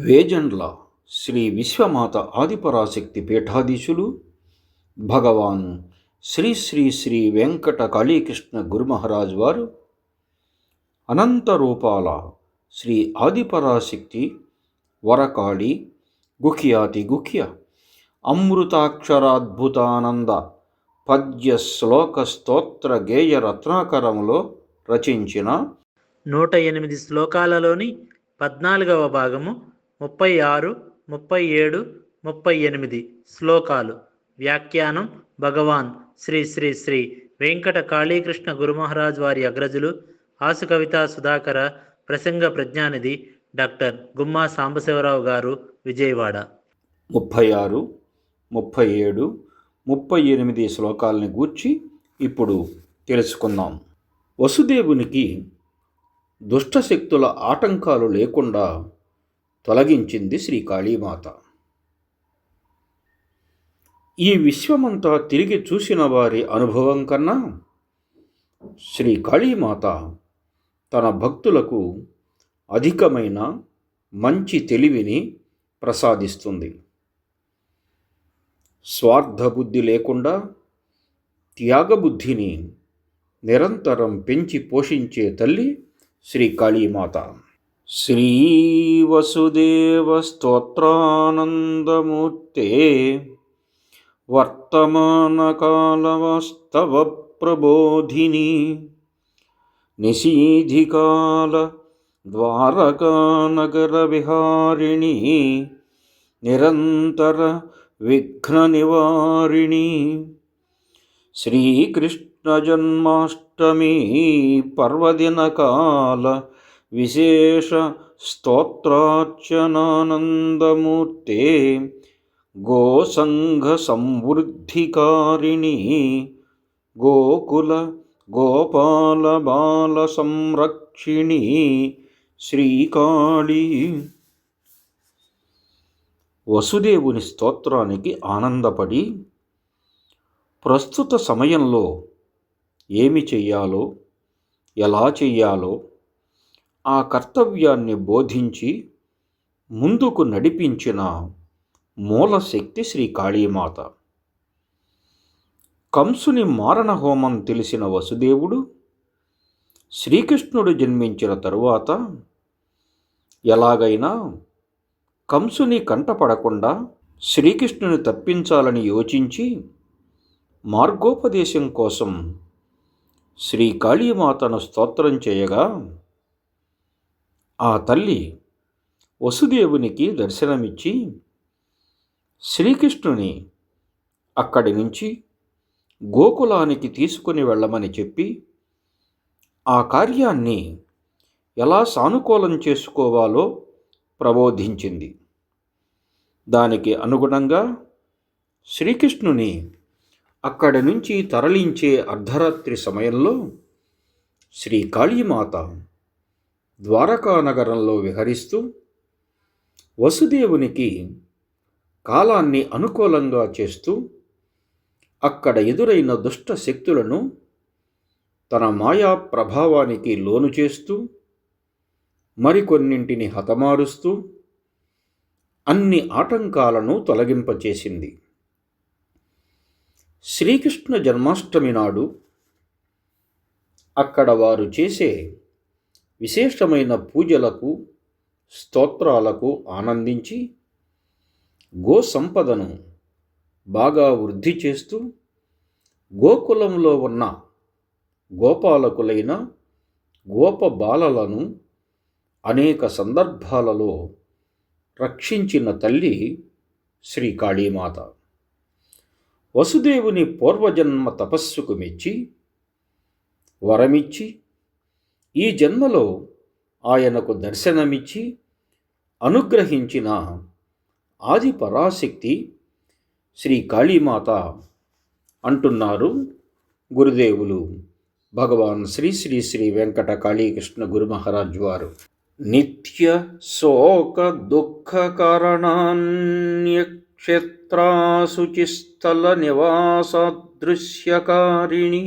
వేజండ్ల శ్రీ విశ్వమాత ఆదిపరాశక్తి పీఠాధీశులు భగవాన్ శ్రీ శ్రీ శ్రీ వెంకట కాళీకృష్ణ గురుమహారాజ్ వారు అనంత రూపాల శ్రీ ఆదిపరాశక్తి వరకాళి గుఖ్యాతి గుఖ్య అమృతాక్షరాద్భుతానంద పద్య శ్లోక స్తోత్ర గేయ రత్నాకరంలో రచించిన 108 శ్లోకాలలోని 14వ భాగము 36, 37, 38 శ్లోకాలు. వ్యాఖ్యానం భగవాన్ శ్రీ శ్రీ శ్రీ వెంకట కాళీకృష్ణ గురుమహారాజ్ వారి అగ్రజులు ఆసు కవితా సుధాకర ప్రసంగ ప్రజ్ఞానిధి డాక్టర్ గుమ్మా సాంబశివరావు గారు, విజయవాడ. 36, 37, 38 శ్లోకాలని గూర్చి ఇప్పుడు తెలుసుకుందాం. వసుదేవునికి దుష్టశక్తుల ఆటంకాలు లేకుండా తొలగించింది శ్రీ కాళీమాత. ఈ విశ్వమంతా తిరిగి చూసిన వారి అనుభవం కన్నా శ్రీ కాళీమాత తన భక్తులకు అధికమైన మంచి తెలివిని ప్రసాదిస్తుంది. స్వార్థబుద్ధి లేకుండా త్యాగబుద్ధిని నిరంతరం పెంచి పోషించే తల్లి శ్రీ కాళీమాత. శ్రీ వసుదేవ స్తోత్రానందమూర్తే వర్తమాన కాలవాస్తవ ప్రబోధిని నిశీధికాల ద్వారకానగర విహారిణి నిరంతర విఘ్న నివారిణి శ్రీకృష్ణ జన్మాష్టమి పర్వదిన కాల విశేష స్తోత్రార్చనానందమూర్తే గోసంఘ సంవృద్ధికారిణి గోకుల గోపాల బాల సంరక్షిణి శ్రీకాళీ. వసుదేవుని స్తోత్రానికి ఆనందపడి ప్రస్తుత సమయంలో ఏమి చెయ్యాలో, ఎలా చెయ్యాలో ఆ కర్తవ్యాన్ని బోధించి ముందుకు నడిపించిన మూలశక్తి శ్రీ కాళీమాత. కంసుని మారణ హోమం తెలిసిన వసుదేవుడు శ్రీకృష్ణుడు జన్మించిన తరువాత ఎలాగైనా కంసుని కంటపడకుండా శ్రీకృష్ణుని తప్పించాలని యోచించి మార్గోపదేశం కోసం శ్రీ కాళీమాతను స్తోత్రం చేయగా ఆ తల్లి వసుదేవునికి దర్శనమిచ్చి శ్రీకృష్ణుని అక్కడి నుంచి గోకులానికి తీసుకుని వెళ్ళమని చెప్పి ఆ కార్యాన్ని ఎలా సానుకూలం చేసుకోవాలో ప్రబోధించింది. దానికి అనుగుణంగా శ్రీకృష్ణుని అక్కడి నుంచి తరలించే అర్ధరాత్రి సమయంలో శ్రీ కాళీమాత ద్వారకా నగరంలో విహరిస్తూ వసుదేవునికి కాలాన్ని అనుకూలంగా చేస్తూ అక్కడ ఎదురైన దుష్ట శక్తులను తన మాయా ప్రభావానికి లోను చేస్తూ మరికొన్నింటిని హతమారుస్తూ అన్ని ఆటంకాలను తొలగింపచేసింది. శ్రీకృష్ణ జన్మాష్టమి నాడు అక్కడ వారు చేసే విశేషమైన పూజలకు, స్తోత్రాలకు ఆనందించి గో సంపదను బాగా వృద్ధి చేస్తూ గోకులంలో ఉన్న గోపాలకులైన గోప బాలలను అనేక సందర్భాలలో రక్షించిన తల్లి శ్రీ కాళీమాత. వసుదేవుని పూర్వజన్మ తపస్సుకు మెచ్చి వరమిచ్చి ఈ జన్మలో ఆయనకు దర్శనమిచ్చి అనుగ్రహించిన ఆది పరాశక్తి శ్రీ కాళీమాత అంటున్నారు గురుదేవులు భగవాన్ శ్రీ శ్రీ శ్రీ వెంకట కాళీకృష్ణ గురుమహారాజ్ వారు. నిత్య శోక దుఃఖ కారణాన్యక్షేత్రాశుచిస్థల నివాసదృశ్యకారిణి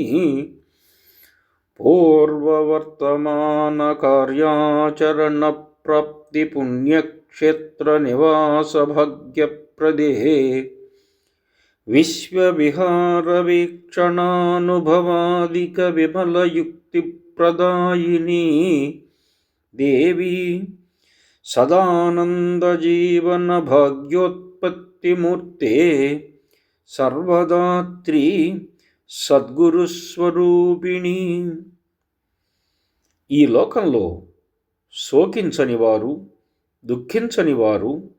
పూర్వవర్తమాన కార్యాచరణ ప్రాప్తి పుణ్య క్షేత్రనివాసభాగ్యప్రదే విశ్వవిహారవీక్షణానుభవాదిక విమలయుక్తిప్రదాయిని దేవి సదానందజీవన భాగ్యోత్పత్తిమూర్తే సర్వదాత్రి సద్గురుస్వరూపిణి. ఈ లోకంలో శోకించని వారు, దుఃఖించని వారు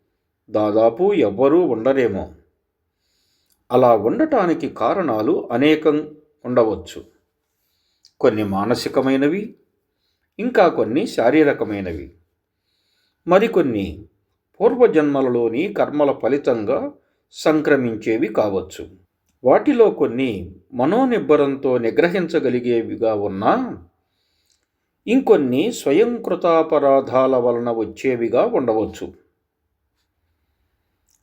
దాదాపు ఎవ్వరూ ఉండరేమో. అలా ఉండటానికి కారణాలు అనేకం ఉండవచ్చు. కొన్ని మానసికమైనవి, ఇంకా కొన్ని శారీరకమైనవి, మరికొన్ని పూర్వజన్మలలోని కర్మల ఫలితంగా సంక్రమించేవి కావచ్చు. వాటిలో కొన్ని మనోనిబ్బరంతో నిగ్రహించగలిగేవిగా ఉన్నా ఇంకొన్ని స్వయంకృతాపరాధాల వలన వచ్చేవిగా ఉండవచ్చు.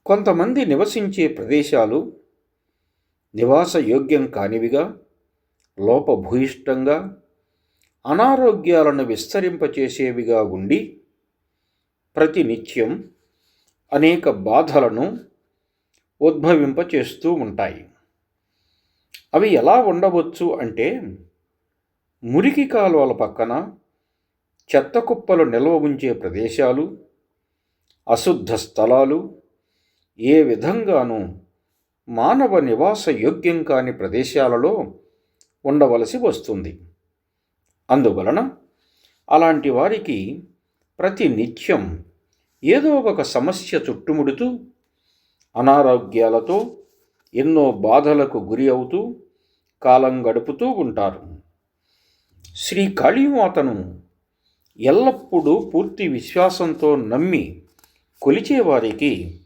కొంతమంది నివసించే ప్రదేశాలు నివాసయోగ్యం కానివిగా, లోపభూయిష్టంగా, అనారోగ్యాలను విస్తరింపచేసేవిగా ఉండి ప్రతినిత్యం అనేక బాధలను ఉద్భవింపచేస్తూ ఉంటాయి. అవి ఎలా ఉండవచ్చు అంటే, మురికి కాలువల పక్కన చెత్త కుప్పలు నిల్వ ఉంచే ప్రదేశాలు, అశుద్ధ స్థలాలు ఏ విధంగానూ మానవ నివాస యోగ్యం కాని ప్రదేశాలలో ఉండవలసి వస్తుంది. అందువలన అలాంటి వారికి ప్రతి నిత్యం ఏదో ఒక సమస్య చుట్టుముడుతూ అనారోగ్యాలతో ఎన్నో బాధలకు గురి అవుతూ కాలం గడుపుతూ ఉంటారు. శ్రీ కాళీమాతను ఎల్లప్పుడూ పూర్తి విశ్వాసంతో నమ్మి కొలిచేవారికి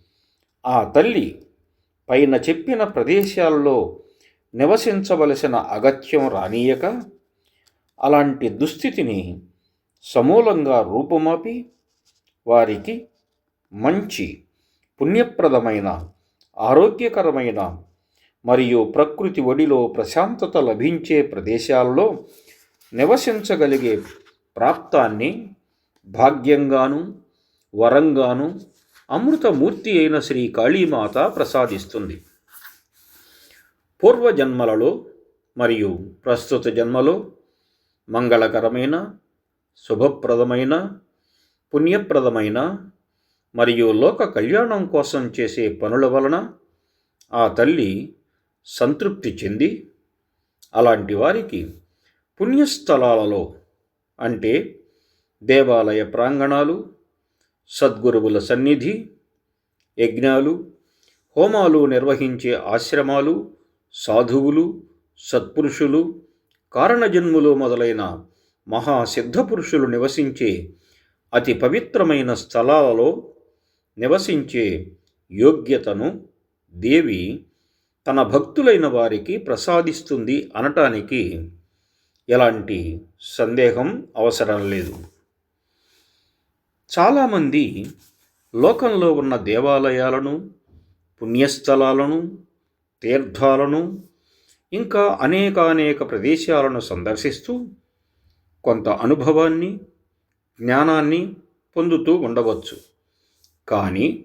ఆ తల్లి పైన చెప్పిన ప్రదేశాల్లో నివసించవలసిన అగత్యం రానీయక అలాంటి దుస్థితిని సమూలంగా రూపుమాపి వారికి మంచి పుణ్యప్రదమైన, ఆరోగ్యకరమైన మరియు ప్రకృతి ఒడిలో ప్రశాంతత లభించే ప్రదేశాల్లో నివసించగలిగే ప్రాప్తాన్ని భాగ్యంగాను, వరంగాను అమృతమూర్తి అయిన శ్రీ కాళీమాత ప్రసాదిస్తుంది. పూర్వజన్మలలో మరియు ప్రస్తుత జన్మలో మంగళకరమైన, శుభప్రదమైన, పుణ్యప్రదమైన మరియు లోక కళ్యాణం కోసం చేసే పనుల వలన ఆ తల్లి సంతృప్తి చెంది అలాంటి వారికి పుణ్యస్థలాలలో, అంటే దేవాలయ ప్రాంగణాలు, సద్గురువుల సన్నిధి, యజ్ఞాలు, హోమాలు నిర్వహించే ఆశ్రమాలు, సాధువులు, సత్పురుషులు, కారణజన్ములు మొదలైన మహాసిద్ధపురుషులు నివసించే అతి పవిత్రమైన స్థలాలలో నివసించే యోగ్యతను దేవి తన భక్తులైన వారికి ప్రసాదిస్తుంది అనటానికి ఎలాంటి సందేహం అవసరం లేదు. చాలామంది లోకంలో ఉన్న దేవాలయాలను, పుణ్యస్థలాలను, తీర్థాలను, ఇంకా అనేకానేక ప్రదేశాలను సందర్శిస్తూ కొంత అనుభవాన్ని, జ్ఞానాన్ని పొందుతూ ఉండవచ్చు. కానీ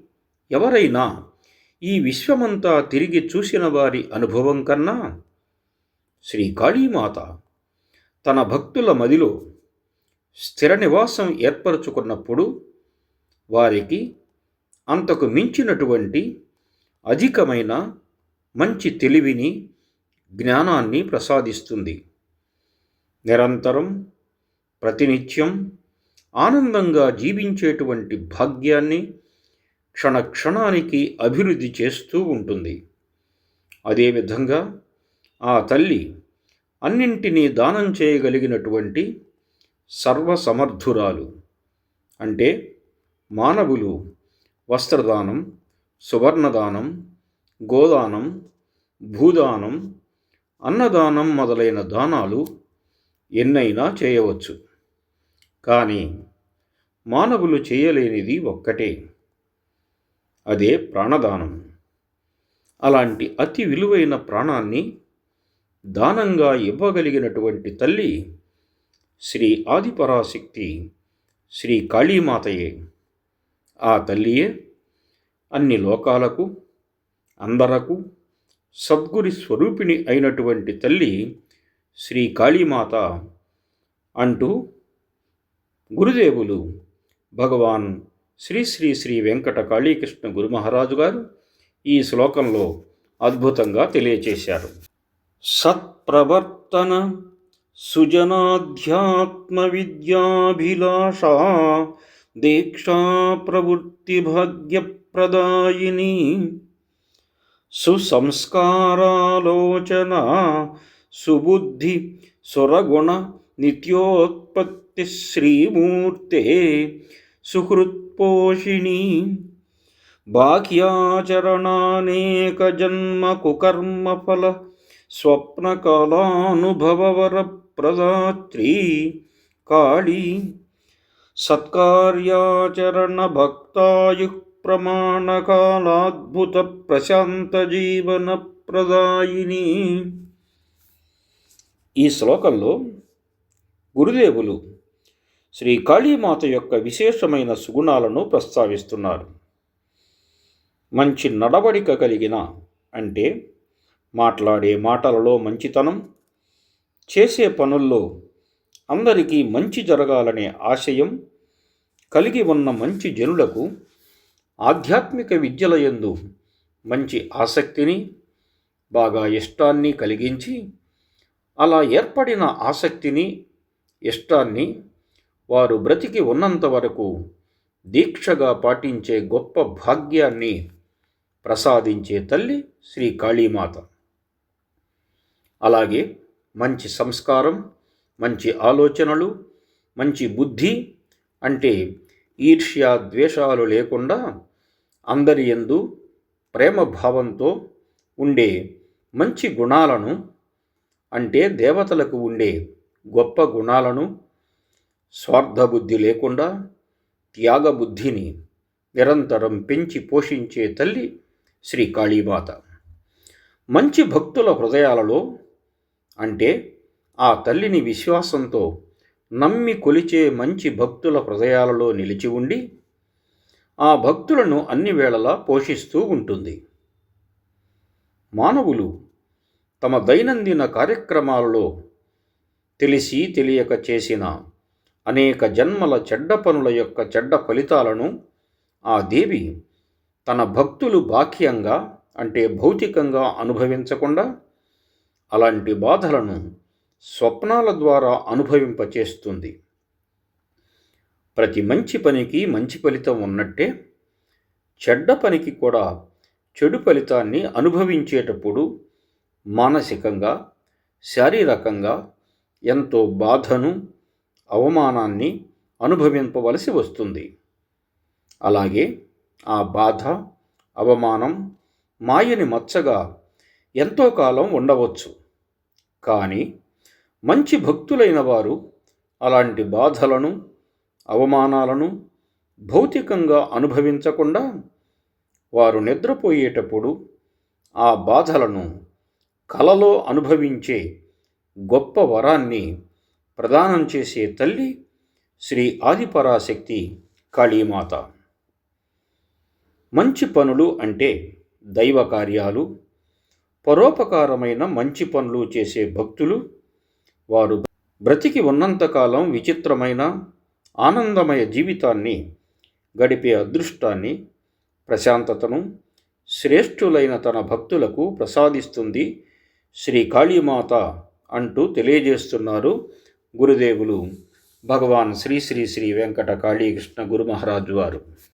ఎవరైనా ఈ విశ్వమంతా తిరిగి చూసిన వారి అనుభవం కన్నా శ్రీ కాళీమాత తన భక్తుల మదిలో స్థిర నివాసం ఏర్పరచుకున్నప్పుడు వారికి అంతకు మించినటువంటి అధికమైన మంచి తెలివిని, జ్ఞానాన్ని ప్రసాదిస్తుంది. నిరంతరం ప్రతినిత్యం ఆనందంగా జీవించేటువంటి భాగ్యాన్ని క్షణక్షణానికి అభివృద్ధి చేస్తూ ఉంటుంది. అదేవిధంగా ఆ తల్లి అన్నింటినీ దానం చేయగలిగినటువంటి సర్వసమర్థురాలు. అంటే మానవులు వస్త్రదానం, సువర్ణదానం, గోదానం, భూదానం, అన్నదానం మొదలైన దానాలు ఎన్నైనా చేయవచ్చు. కానీ మానవులు చేయలేనిది ఒక్కటే, అదే ప్రాణదానం. అలాంటి అతి విలువైన ప్రాణాన్ని దానంగా ఇవ్వగలిగినటువంటి తల్లి శ్రీ ఆదిపరాశక్తి శ్రీ కాళీమాతయే. ఆ తల్లియే అన్ని లోకాలకు అందరకు సద్గురి స్వరూపిణి అయినటువంటి తల్లి శ్రీ కాళీమాత అంటూ గురుదేవులు భగవాన్ శ్రీ శ్రీ శ్రీ వెంకట కాళీకృష్ణ గురు మహారాజు గారు ఈ శ్లోకంలో అద్భుతంగా తెలియచేశారు. సత్ప్రవర్తన సుజనాధ్యాత్మ విద్యాభిలాషా దీక్షా ప్రవృత్తి భాగ్యప్రదాయిని సుసంస్కారాలోచన సుబుద్ధి సురగుణ నిత్యోత్పత్తి శ్రీమూర్తే సుహృత్పోషిణి బాహ్యాచరణానేక జన్మ కుకర్మఫల స్వప్నకాలానుభవవరప్రదాత్రీ కాళీ సత్కార్యాచరణ భక్తాయుః ప్రమాణకాలాద్భుత ప్రశాంత జీవన ప్రదాయిని. ఈ శ్లోకంలో గురుదేవులు శ్రీ కాళీమాత యొక్క విశేషమైన సుగుణాలను ప్రస్తావిస్తున్నారు. మంచి నడవడిక కలిగిన అంటే మాట్లాడే మాటలలో మంచితనం, చేసే పనుల్లో అందరికీ మంచి జరగాలనే ఆశయం కలిగి ఉన్న మంచి జనులకు ఆధ్యాత్మిక విద్యల యందు మంచి ఆసక్తిని, బాగా ఇష్టాన్ని కలిగించి అలా ఏర్పడిన ఆసక్తిని, ఇష్టాన్ని వారు బ్రతికి ఉన్నంత వరకు దీక్షగా పాటించే గొప్ప భాగ్యాన్ని ప్రసాదించే తల్లి శ్రీ కాళీమాత. అలాగే మంచి సంస్కారం, మంచి ఆలోచనలు, మంచి బుద్ధి అంటే ఈర్ష్య ద్వేషాలు లేకుండా అందరి యందు ప్రేమ భావంతో ఉండే మంచి గుణాలను అంటే దేవతలకు ఉండే గొప్ప గుణాలను, స్వార్థబుద్ధి లేకుండా త్యాగబుద్ధిని నిరంతరం పెంచి పోషించే తల్లి శ్రీ కాళీమాత. మంచి భక్తుల హృదయాలలో అంటే ఆ తల్లిని విశ్వాసంతో నమ్మి కొలిచే మంచి భక్తుల హృదయాలలో నిలిచి ఉండి ఆ భక్తులను అన్ని వేళలా పోషిస్తూ ఉంటుంది. మానవులు తమ దైనందిన కార్యక్రమాలలో తెలిసి తెలియక చేసిన అనేక జన్మల చెడ్డ పనుల యొక్క చెడ్డ ఫలితాలను ఆ దేవి తన భక్తులు బాహ్యంగా అంటే భౌతికంగా అనుభవించకుండా అలాంటి బాధలను స్వప్నాల ద్వారా అనుభవింపచేస్తుంది. ప్రతి మంచి పనికి మంచి ఫలితం ఉన్నట్టే చెడ్డ పనికి కూడా చెడు ఫలితాన్ని అనుభవించేటప్పుడు మానసికంగా, శారీరకంగా ఎంతో బాధను, అవమానాన్ని అనుభవింపవలసి వస్తుంది. అలాగే ఆ బాధ, అవమానం మాయని మచ్చగా ఎంతో కాలం ఉండవచ్చు. కానీ మంచి భక్తులైన వారు అలాంటి బాధలను, అవమానాలను భౌతికంగా అనుభవించకుండా వారు నిద్రపోయేటప్పుడు ఆ బాధలను కలలో అనుభవించే గొప్ప వరాన్ని ప్రదానం చేసే తల్లి శ్రీ ఆదిపరాశక్తి కాళీమాత. మంచి పనులు అంటే దైవ కార్యాలు, పరోపకారమైన మంచి పనులు చేసే భక్తులు వారు బ్రతికి ఉన్నంతకాలం విచిత్రమైన ఆనందమయ జీవితాన్ని గడిపే అదృష్టాన్ని, ప్రశాంతతను శ్రేష్ఠులైన తన భక్తులకు ప్రసాదిస్తుంది శ్రీ కాళీమాత అంటూ తెలియజేస్తున్నారు గురుదేవులు భగవాన్ శ్రీ శ్రీ శ్రీ వెంకట కాళీకృష్ణ గురు మహారాజు వారు.